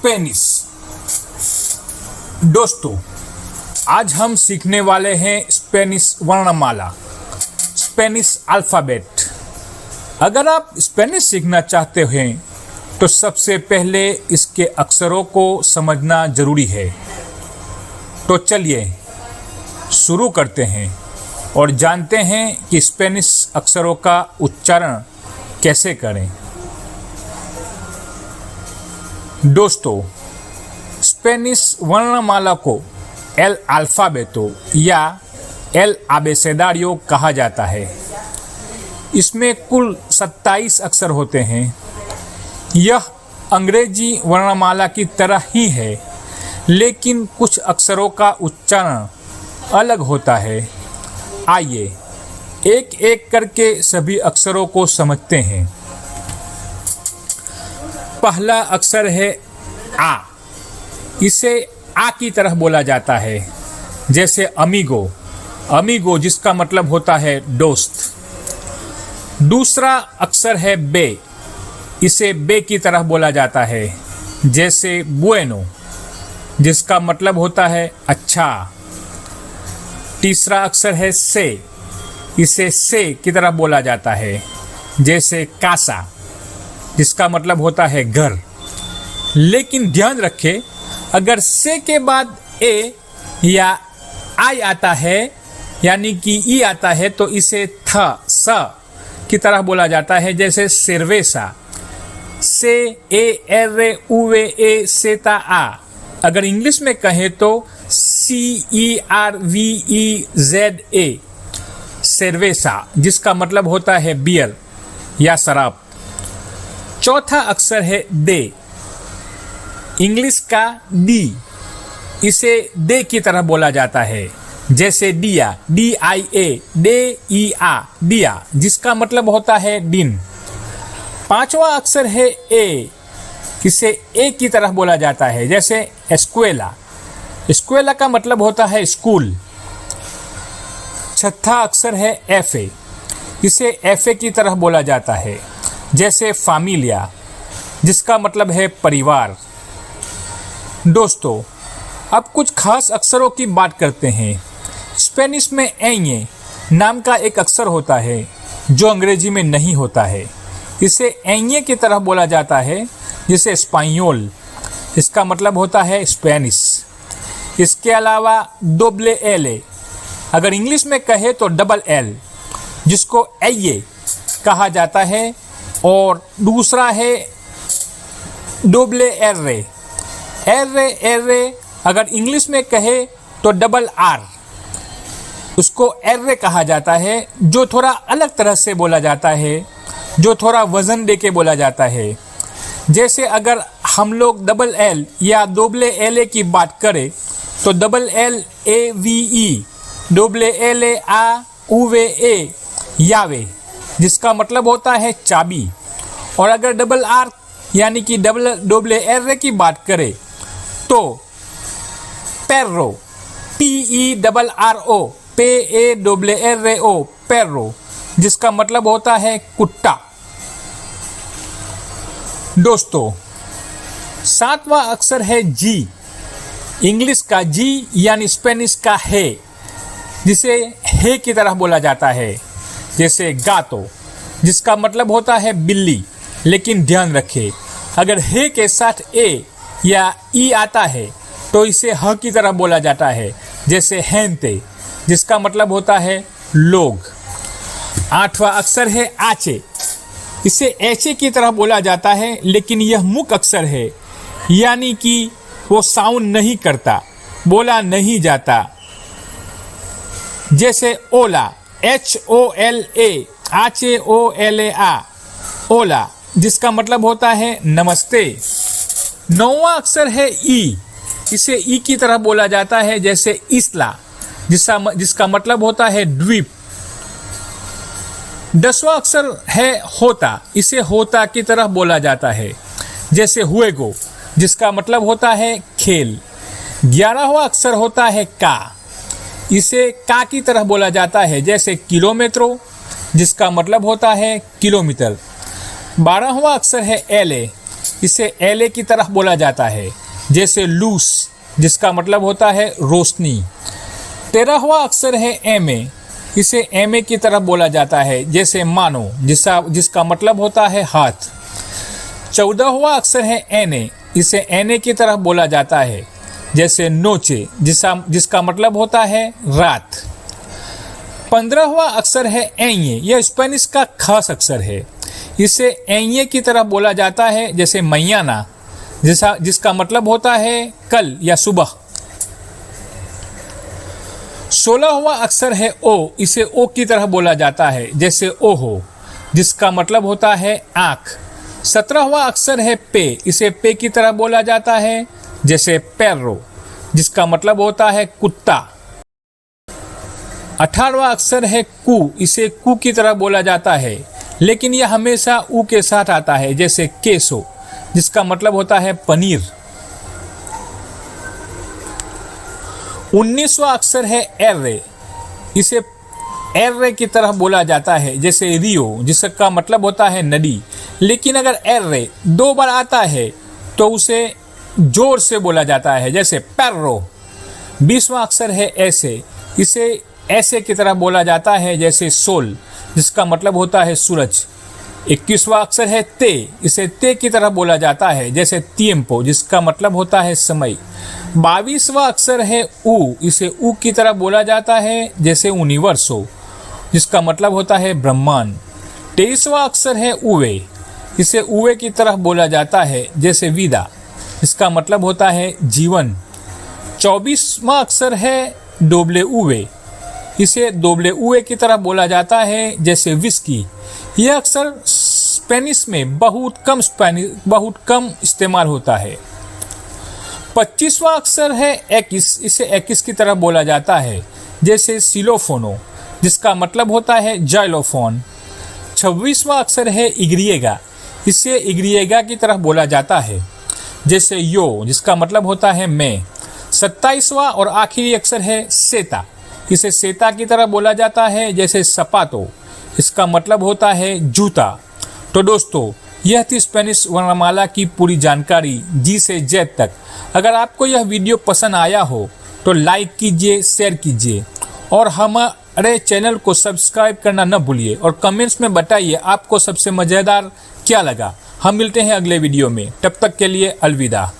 Spanish. दोस्तों, आज हम सीखने वाले हैं स्पेनिश वर्णमाला, स्पेनिश अल्फ़ाबेट। अगर आप स्पेनिश सीखना चाहते हैं तो सबसे पहले इसके अक्षरों को समझना जरूरी है। तो चलिए शुरू करते हैं और जानते हैं कि स्पेनिश अक्षरों का उच्चारण कैसे करें। दोस्तों, स्पेनिश वर्णमाला को एल अल्फ़ाबेटो या एल अबेसेदारियो कहा जाता है। इसमें कुल 27 अक्षर होते हैं। यह अंग्रेजी वर्णमाला की तरह ही है, लेकिन कुछ अक्षरों का उच्चारण अलग होता है। आइए एक एक करके सभी अक्षरों को समझते हैं। पहला अक्षर है आ। इसे आ की तरह बोला जाता है, जैसे अमीगो, अमीगो जिसका मतलब होता है दोस्त। दूसरा अक्षर है बे। इसे बे की तरह बोला जाता है, जैसे बुएनो जिसका मतलब होता है अच्छा। तीसरा अक्षर है से। इसे से की तरह बोला जाता है, जैसे कासा जिसका मतलब होता है घर। लेकिन ध्यान रखें, अगर से के बाद ए या आई आता है, यानी कि ई आता है, तो इसे थ स की तरह बोला जाता है, जैसे सेर्वेसा, से ए एर उवे ए सेता आ। अगर इंग्लिश में कहें तो CERVEZA, सेर्वेसा जिसका मतलब होता है बियर या शराब। चौथा अक्षर है दे, इंग्लिश का डी। इसे दे की तरह बोला जाता है, जैसे डिया, DIA, DEA, डिया जिसका मतलब होता है दिन। पांचवा अक्षर है ए। इसे ए की तरह बोला जाता है, जैसे एस्कुएला, एस्कुएला का मतलब होता है स्कूल। छठा अक्षर है एफए। इसे एफए की तरह बोला जाता है, जैसे फामिलिया जिसका मतलब है परिवार। दोस्तों, अब कुछ खास अक्षरों की बात करते हैं। स्पेनिश में एñe नाम का एक अक्षर होता है जो अंग्रेजी में नहीं होता है। इसे एñe की तरह बोला जाता है, जिसे स्पाइयोल इसका मतलब होता है स्पेनिश। इसके अलावा दोबले एल, अगर इंग्लिश में कहे तो डबल एल जिसको एye कहा जाता है, और दूसरा है डोबले एर्रे, एर्रे एर्रे अगर इंग्लिश में कहे तो डबल आर, उसको एर्रे कहा जाता है, जो थोड़ा अलग तरह से बोला जाता है, जो थोड़ा वजन दे के बोला जाता है। जैसे अगर हम लोग डबल एल या दोबले एल की बात करें तो डबल एल AVE, डोबले एल आ उवे ए यावे जिसका मतलब होता है चाबी। और अगर डबल आर यानी कि डोबले एर्रे की बात करें तो पेर्रो, PERRO, PERRO, पेर्रो जिसका मतलब होता है कुत्ता। दोस्तों, सातवां अक्षर है जी, इंग्लिश का जी यानी स्पेनिश का है, जिसे है की तरह बोला जाता है, जैसे गातो जिसका मतलब होता है बिल्ली। लेकिन ध्यान रखें, अगर है के साथ ए या ई आता है तो इसे ह की तरह बोला जाता है, जैसे हेंते जिसका मतलब होता है लोग। आठवां अक्षर है आचे। इसे एचे की तरह बोला जाता है, लेकिन यह मुख अक्षर है, यानी कि वो साउंड नहीं करता, बोला नहीं जाता, जैसे ओला, HOLA, ACHOLA, ओला जिसका मतलब होता है नमस्ते। नौवां अक्षर है ई। इसे ई की तरह बोला जाता है, जैसे इसला जिसका मतलब होता है द्वीप। 10वां अक्षर है होता। इसे होता की तरह बोला जाता है, जैसे हुएगो जिसका मतलब होता है खेल। 11वां अक्षर होता है का। इसे का की तरह बोला जाता है, जैसे किलोमीटरों जिसका मतलब होता है किलोमीटर। 12वां अक्षर है एले। इसे एले की तरह बोला जाता है, जैसे लूस जिसका मतलब होता है रोशनी। 13वां अक्षर है एमे, इसे एमे की तरह बोला जाता है, जैसे मानो जिसका मतलब होता है हाथ। 14वां अक्षर है एने, इसे एने की तरह बोला जाता है, जैसे नोचे जिसका मतलब होता है रात। 15वां अक्षर है एये, यह स्पेनिश का खास अक्षर है, इसे एये की तरह बोला जाता है, जैसे मैयाना जिसका मतलब होता है कल या सुबह। 16वां अक्षर है ओ, इसे ओ की तरह बोला जाता है, जैसे ओहो जिसका मतलब होता है आँख। 17वां अक्षर है पे, इसे पे की तरह बोला जाता है, जैसे पैरो जिसका मतलब होता है कुत्ता। 18वां अक्षर है कू, इसे कू की तरह बोला जाता है, लेकिन यह हमेशा ऊ के साथ आता है, जैसे केसो जिसका मतलब होता है पनीर। 19वां अक्षर है एर्रे, इसे एर्रे की तरह बोला जाता है, जैसे रियो जिसका मतलब होता है नदी, लेकिन अगर एर्रे 2 बार आता है तो उसे जोर से बोला जाता है, जैसे पैरो। 20वां अक्षर है ऐसे, इसे ऐसे की तरह बोला जाता है, जैसे सोल जिसका मतलब होता है सूरज। 21वां अक्षर है ते, इसे ते की तरह बोला जाता है, जैसे तिएम्पो जिसका मतलब होता है समय। 22वां अक्षर है ऊ, इसे ऊ की तरह बोला जाता है, जैसे यूनिवर्सो जिसका मतलब होता है ब्रह्मांड। 23वां अक्षर है उवे, इसे उवे की तरह बोला जाता है, जैसे विदा इसका मतलब होता है जीवन। 24वां अक्षर है डोबले उवे, इसे दोबले उवे की तरह बोला जाता है, जैसे विस्की। यह अक्षर स्पेनिश में बहुत कम इस्तेमाल होता है। 25वां अक्षर है एक्स, इसे एक्स की तरह बोला जाता है, जैसे सिलोफोनो जिसका मतलब होता है जाइलोफोन। 26वां अक्षर है इग्रिएगा, इसे इग्रिएगा की तरह बोला जाता है, जैसे यो जिसका मतलब होता है मैं। 27वां और आखिरी अक्षर है सेता, इसे सेता की तरह बोला जाता है, जैसे सपातो इसका मतलब होता है जूता। तो दोस्तों, यह थी स्पेनिश वर्णमाला की पूरी जानकारी जी से जेड तक। अगर आपको यह वीडियो पसंद आया हो तो लाइक कीजिए, शेयर कीजिए और हमारे चैनल को सब्सक्राइब करना न भूलिए और कमेंट्स में बताइए आपको सबसे मज़ेदार क्या लगा। हम मिलते हैं अगले वीडियो में, तब तक के लिए अलविदा।